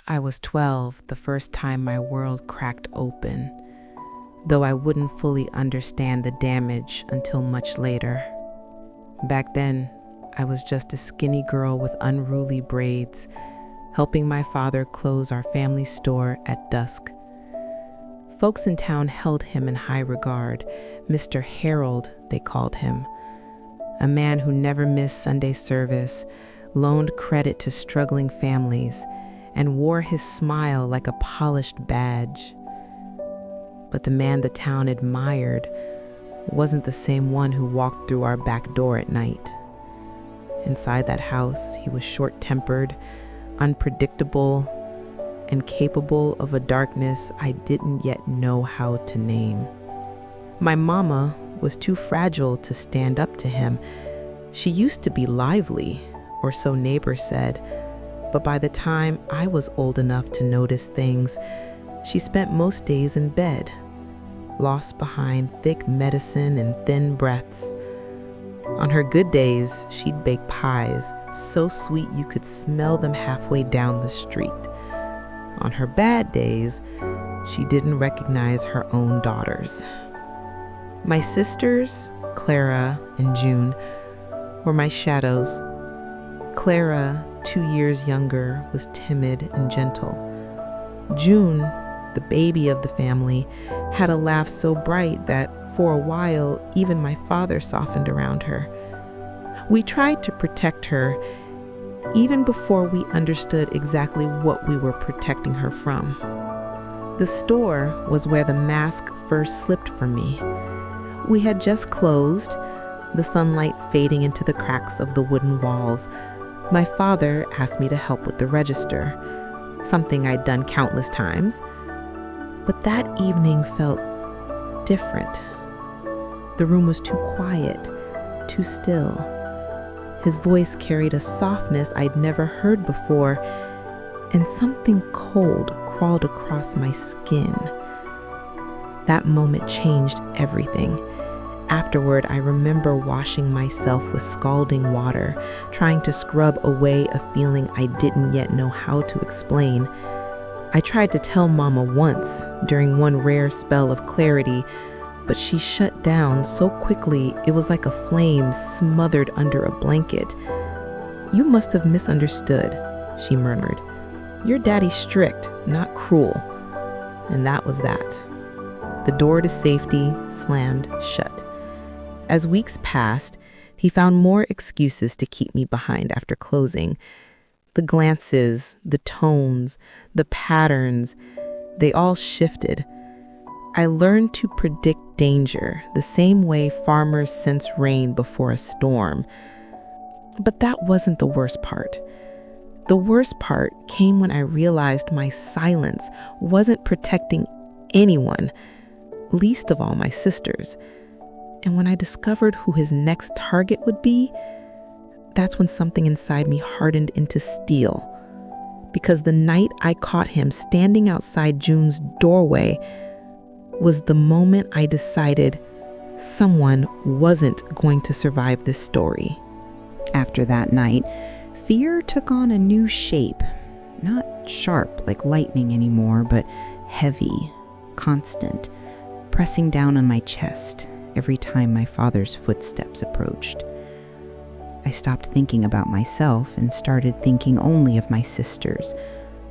I was 12 the first time my world cracked open, though I wouldn't fully understand the damage until much later. Back then, I was just a skinny girl with unruly braids, helping my father close our family store at dusk. Folks in town held him in high regard. Mr. Harold, they called him. A man who never missed Sunday service, loaned credit to struggling families, and wore his smile like a polished badge. But the man the town admired wasn't the same one who walked through our back door at night. Inside that house, he was short-tempered, unpredictable, and capable of a darkness I didn't yet know how to name. My mama was too fragile to stand up to him. She used to be lively, or so neighbors said, but by the time I was old enough to notice things, she spent most days in bed, lost behind thick medicine and thin breaths. On her good days, she'd bake pies so sweet you could smell them halfway down the street. On her bad days, she didn't recognize her own daughters. My sisters, Clara and June, were my shadows. Clara, 2 years younger, was timid and gentle. June, the baby of the family, had a laugh so bright that, for a while, even my father softened around her. We tried to protect her, even before we understood exactly what we were protecting her from. The store was where the mask first slipped for me. We had just closed, the sunlight fading into the cracks of the wooden walls. My father asked me to help with the register, something I'd done countless times. But that evening felt different. The room was too quiet, too still. His voice carried a softness I'd never heard before, and something cold crawled across my skin. That moment changed everything. Afterward, I remember washing myself with scalding water, trying to scrub away a feeling I didn't yet know how to explain. I tried to tell Mama once, during one rare spell of clarity, but she shut down so quickly it was like a flame smothered under a blanket. "You must have misunderstood," she murmured. "Your daddy's strict, not cruel." And that was that. The door to safety slammed shut. As weeks passed, he found more excuses to keep me behind after closing. The glances, the tones, the patterns, they all shifted. I learned to predict danger the same way farmers sense rain before a storm. But that wasn't the worst part. The worst part came when I realized my silence wasn't protecting anyone, least of all my sisters. And when I discovered who his next target would be, that's when something inside me hardened into steel. Because the night I caught him standing outside June's doorway was the moment I decided someone wasn't going to survive this story. After that night, fear took on a new shape. Not sharp like lightning anymore, but heavy, constant, pressing down on my chest every time my father's footsteps approached. I stopped thinking about myself and started thinking only of my sisters,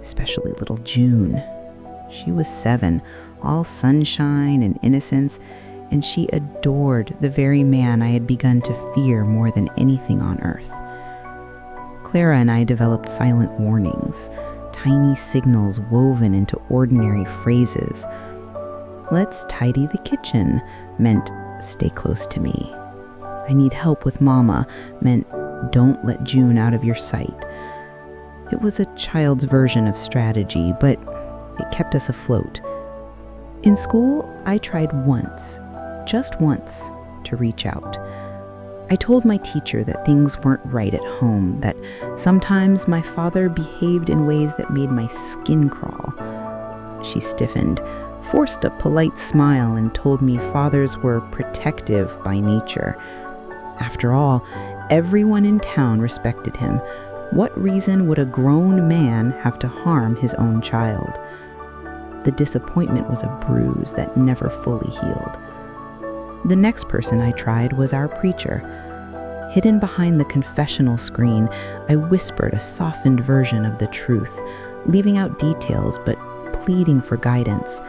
especially little June. She was 7, all sunshine and innocence, and she adored the very man I had begun to fear more than anything on earth. Clara and I developed silent warnings, tiny signals woven into ordinary phrases. "Let's tidy the kitchen" meant "stay close to me." "I need help with Mama" meant "don't let June out of your sight." It was a child's version of strategy, but it kept us afloat. In school, I tried once, just once, to reach out. I told my teacher that things weren't right at home, that sometimes my father behaved in ways that made my skin crawl. She stiffened, forced a polite smile, and told me fathers were protective by nature. After all, everyone in town respected him, What reason would a grown man have to harm his own child? The disappointment was a bruise that never fully healed. The next person I tried was our preacher. Hidden behind the confessional screen, I whispered a softened version of the truth, leaving out details but pleading for guidance.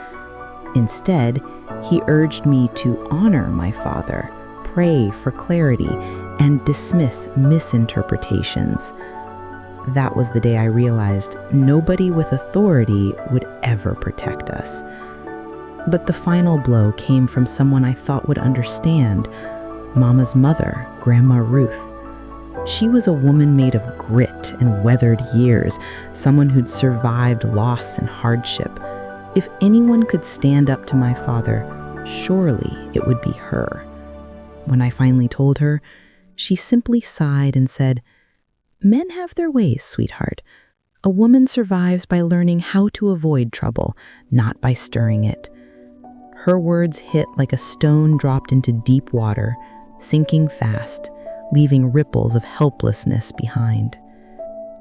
Instead, he urged me to honor my father, pray for clarity, and dismiss misinterpretations. That was the day I realized nobody with authority would ever protect us. But the final blow came from someone I thought would understand, Mama's mother, Grandma Ruth. She was a woman made of grit and weathered years, someone who'd survived loss and hardship. If anyone could stand up to my father, surely it would be her. When I finally told her, she simply sighed and said, "Men have their ways, sweetheart. A woman survives by learning how to avoid trouble, not by stirring it." Her words hit like a stone dropped into deep water, sinking fast, leaving ripples of helplessness behind.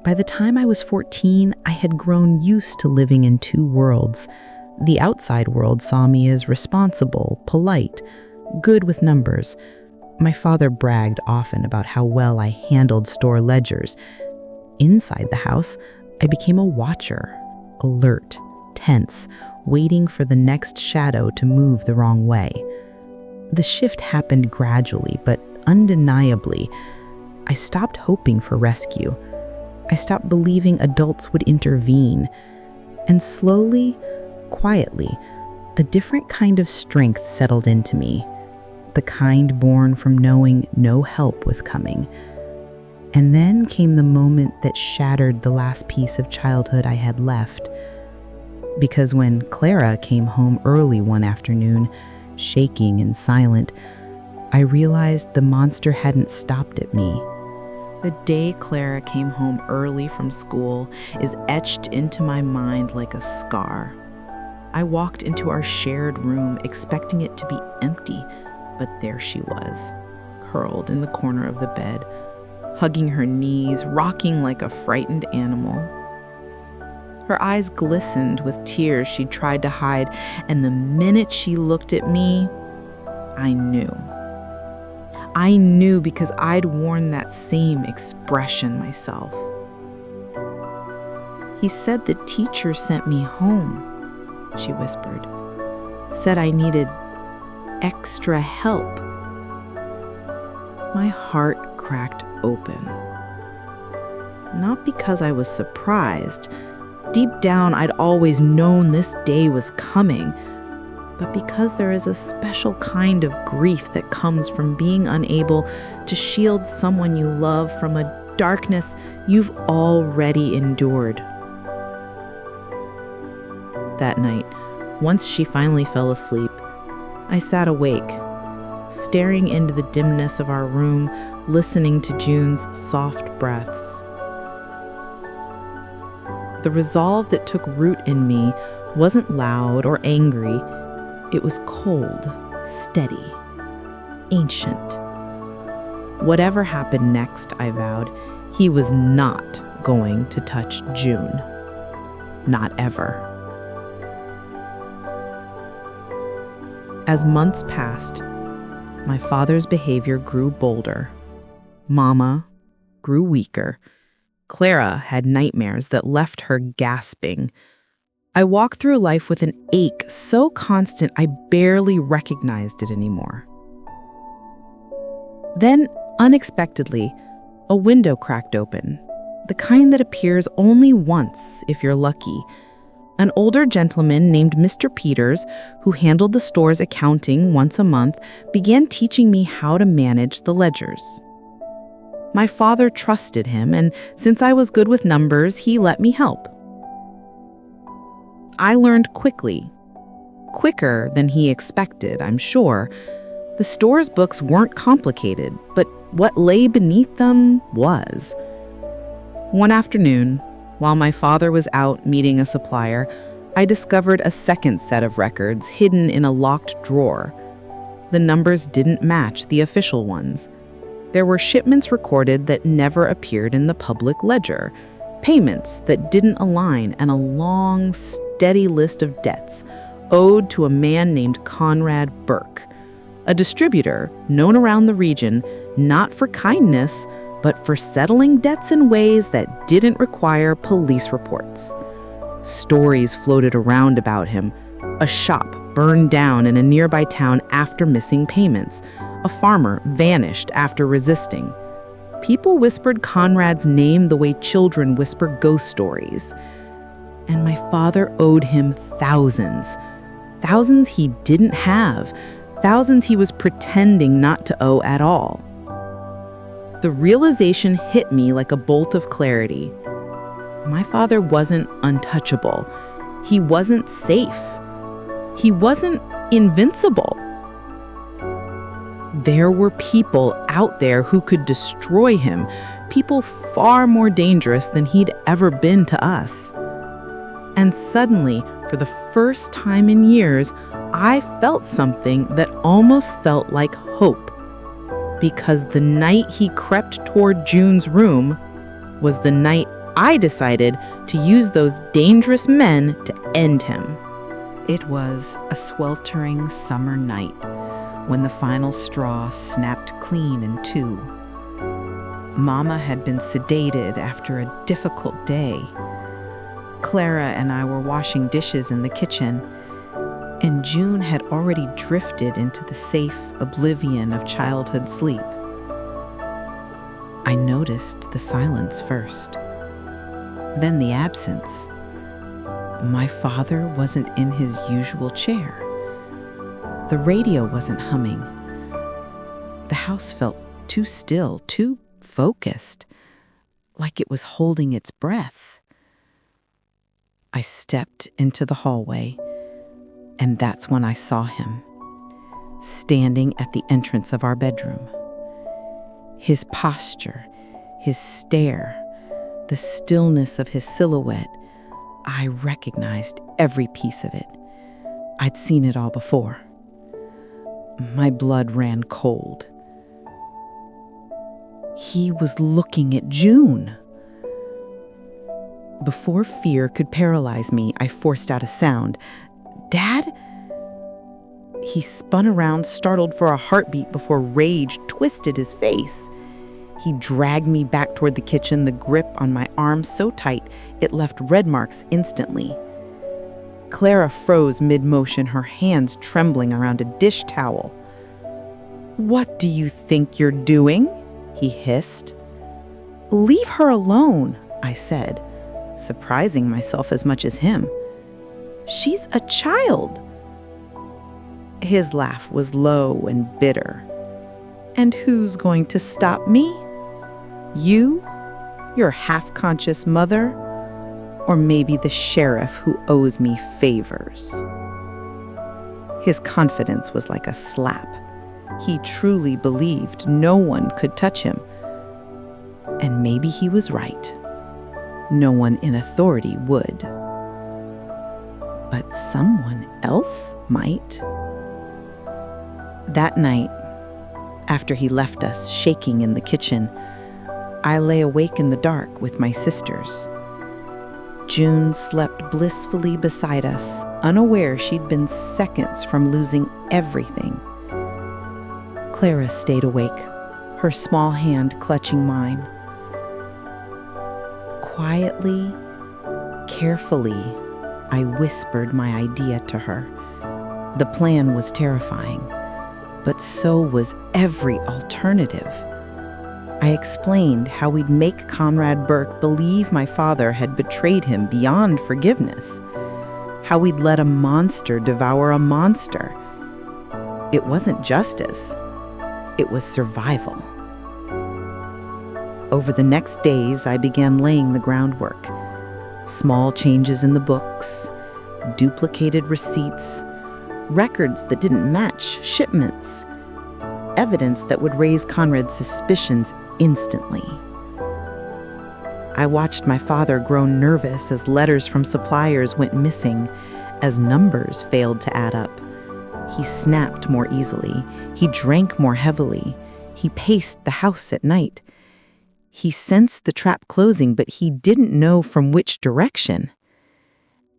By the time I was 14, I had grown used to living in two worlds. The outside world saw me as responsible, polite, good with numbers. My father bragged often about how well I handled store ledgers. Inside the house, I became a watcher, alert, tense, waiting for the next shadow to move the wrong way. The shift happened gradually, but undeniably. I stopped hoping for rescue. I stopped believing adults would intervene. And slowly, quietly, a different kind of strength settled into me, the kind born from knowing no help was coming. And then came the moment that shattered the last piece of childhood I had left. Because when Clara came home early one afternoon, shaking and silent, I realized the monster hadn't stopped at me. The day Clara came home early from school is etched into my mind like a scar. I walked into our shared room expecting it to be empty, but there she was, curled in the corner of the bed, hugging her knees, rocking like a frightened animal. Her eyes glistened with tears she'd tried to hide, and the minute she looked at me, I knew. I knew because I'd worn that same expression myself. "He said the teacher sent me home," she whispered. "Said I needed extra help." My heart cracked open. Not because I was surprised. Deep down, I'd always known this day was coming, but because there is a special kind of grief that comes from being unable to shield someone you love from a darkness you've already endured. That night, once she finally fell asleep, I sat awake, staring into the dimness of our room, listening to June's soft breaths. The resolve that took root in me wasn't loud or angry. It was cold, steady, ancient. Whatever happened next, I vowed, he was not going to touch June. Not ever. As months passed, my father's behavior grew bolder. Mama grew weaker. Clara had nightmares that left her gasping. I walked through life with an ache so constant I barely recognized it anymore. Then, unexpectedly, a window cracked open, the kind that appears only once if you're lucky. An older gentleman named Mr. Peters, who handled the store's accounting once a month, began teaching me how to manage the ledgers. My father trusted him, and since I was good with numbers, he let me help. I learned quickly, quicker than he expected, I'm sure. The store's books weren't complicated, but what lay beneath them was. One afternoon, while my father was out meeting a supplier, I discovered a second set of records hidden in a locked drawer. The numbers didn't match the official ones. There were shipments recorded that never appeared in the public ledger, payments that didn't align, and a long, steady list of debts owed to a man named Conrad Burke, a distributor known around the region not for kindness, but for settling debts in ways that didn't require police reports. Stories floated around about him. A shop burned down in a nearby town after missing payments. A farmer vanished after resisting. People whispered Conrad's name the way children whisper ghost stories. And my father owed him thousands. Thousands he didn't have. Thousands he was pretending not to owe at all. The realization hit me like a bolt of clarity. My father wasn't untouchable. He wasn't safe. He wasn't invincible. There were people out there who could destroy him, people far more dangerous than he'd ever been to us. And suddenly, for the first time in years, I felt something that almost felt like hope. Because the night he crept toward June's room was the night I decided to use those dangerous men to end him. It was a sweltering summer night when the final straw snapped clean in two. Mama had been sedated after a difficult day. Clara and I were washing dishes in the kitchen, and June had already drifted into the safe oblivion of childhood sleep. I noticed the silence first, then the absence. My father wasn't in his usual chair. The radio wasn't humming. The house felt too still, too focused, like it was holding its breath. I stepped into the hallway, and that's when I saw him, standing at the entrance of our bedroom. His posture, his stare, the stillness of his silhouette, I recognized every piece of it. I'd seen it all before. My blood ran cold. He was looking at June. Before fear could paralyze me, I forced out a sound. "Dad?" He spun around, startled for a heartbeat before rage twisted his face. He dragged me back toward the kitchen, the grip on my arm so tight it left red marks instantly. Clara froze mid-motion, her hands trembling around a dish towel. "What do you think you're doing?" he hissed. "Leave her alone," I said, surprising myself as much as him. "She's a child." His laugh was low and bitter. "And who's going to stop me? You? Your half-conscious mother? Or maybe the sheriff who owes me favors?" His confidence was like a slap. He truly believed no one could touch him. And maybe he was right. No one in authority would. But someone else might. That night, after he left us shaking in the kitchen, I lay awake in the dark with my sisters. June slept blissfully beside us, unaware she'd been seconds from losing everything. Clara stayed awake, her small hand clutching mine. Quietly, carefully, I whispered my idea to her. The plan was terrifying, but so was every alternative. I explained how we'd make Conrad Burke believe my father had betrayed him beyond forgiveness, how we'd let a monster devour a monster. It wasn't justice, it was survival. Over the next days, I began laying the groundwork. Small changes in the books, duplicated receipts, records that didn't match shipments, evidence that would raise Conrad's suspicions instantly. I watched my father grow nervous as letters from suppliers went missing, as numbers failed to add up. He snapped more easily. He drank more heavily. He paced the house at night. He sensed the trap closing, but he didn't know from which direction.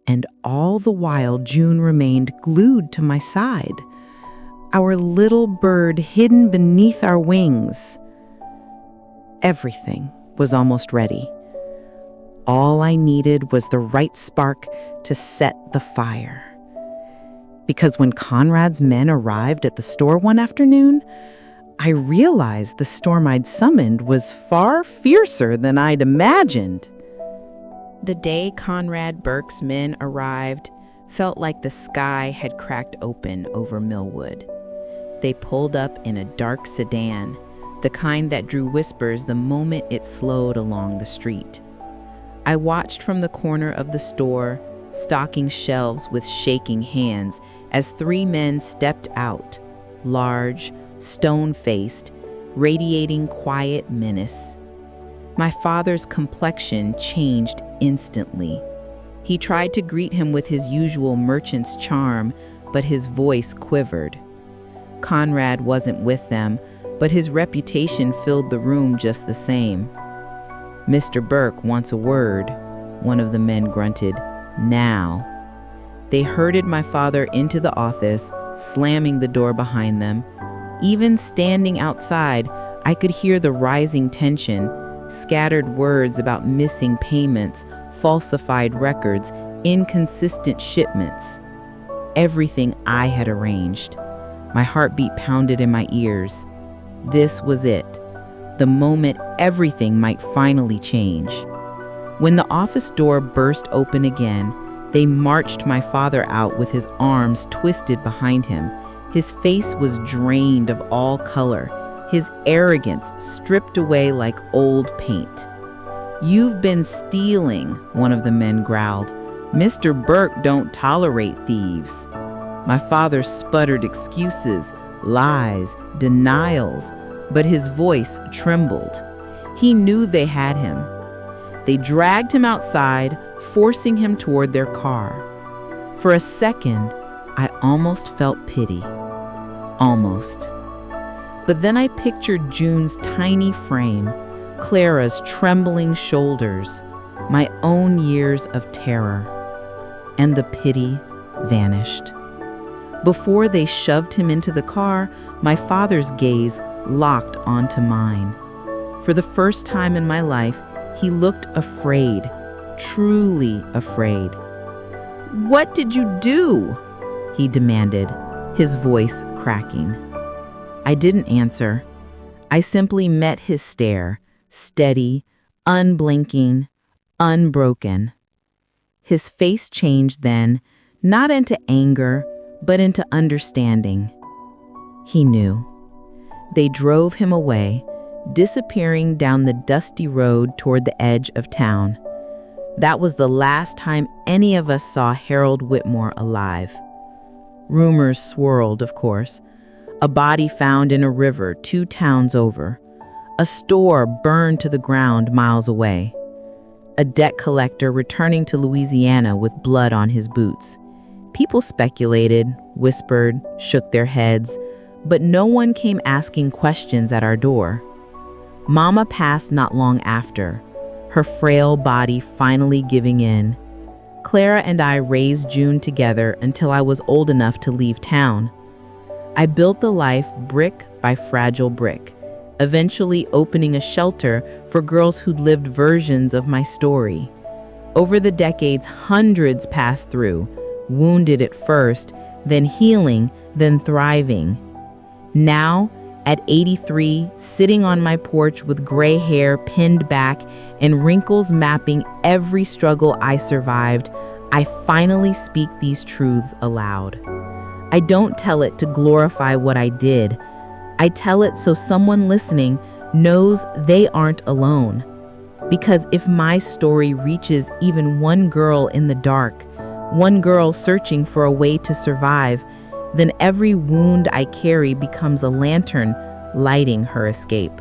And all the while, June remained glued to my side, our little bird hidden beneath our wings. Everything was almost ready. All I needed was the right spark to set the fire. Because when Conrad's men arrived at the store one afternoon, I realized the storm I'd summoned was far fiercer than I'd imagined. The day Conrad Burke's men arrived felt like the sky had cracked open over Millwood. They pulled up in a dark sedan, the kind that drew whispers the moment it slowed along the street. I watched from the corner of the store, stocking shelves with shaking hands, as 3 men stepped out, large, stone-faced, radiating quiet menace. My father's complexion changed instantly. He tried to greet him with his usual merchant's charm, but his voice quivered. Conrad wasn't with them, but his reputation filled the room just the same. "Mr. Burke wants a word," one of the men grunted. "Now." They herded my father into the office, slamming the door behind them. Even standing outside, I could hear the rising tension, scattered words about missing payments, falsified records, inconsistent shipments. Everything I had arranged. My heartbeat pounded in my ears. This was it, the moment everything might finally change. When the office door burst open again, they marched my father out with his arms twisted behind him. His face was drained of all color, his arrogance stripped away like old paint. "You've been stealing," one of the men growled. "Mr. Burke don't tolerate thieves." My father sputtered excuses, lies, denials, but his voice trembled. He knew they had him. They dragged him outside, forcing him toward their car. For a second, I almost felt pity. Almost. But then I pictured June's tiny frame, Clara's trembling shoulders, my own years of terror, and the pity vanished. Before they shoved him into the car, my father's gaze locked onto mine. For the first time in my life, he looked afraid, truly afraid. "What did you do?" he demanded, his voice cracking. I didn't answer. I simply met his stare, steady, unblinking, unbroken. His face changed then, not into anger, but into understanding. He knew. They drove him away, disappearing down the dusty road toward the edge of town. That was the last time any of us saw Harold Whitmore alive. Rumors swirled, of course. A body found in a river 2 towns over. A store burned to the ground miles away. A debt collector returning to Louisiana with blood on his boots. People speculated, whispered, shook their heads, but no one came asking questions at our door. Mama passed not long after, her frail body finally giving in. Clara and I raised June together until I was old enough to leave town. I built the life brick by fragile brick, eventually opening a shelter for girls who'd lived versions of my story. Over the decades, hundreds passed through, wounded at first, then healing, then thriving. Now, at 83, sitting on my porch with gray hair pinned back and wrinkles mapping every struggle I survived, I finally speak these truths aloud. I don't tell it to glorify what I did. I tell it so someone listening knows they aren't alone. Because if my story reaches even one girl in the dark, one girl searching for a way to survive, then every wound I carry becomes a lantern lighting her escape.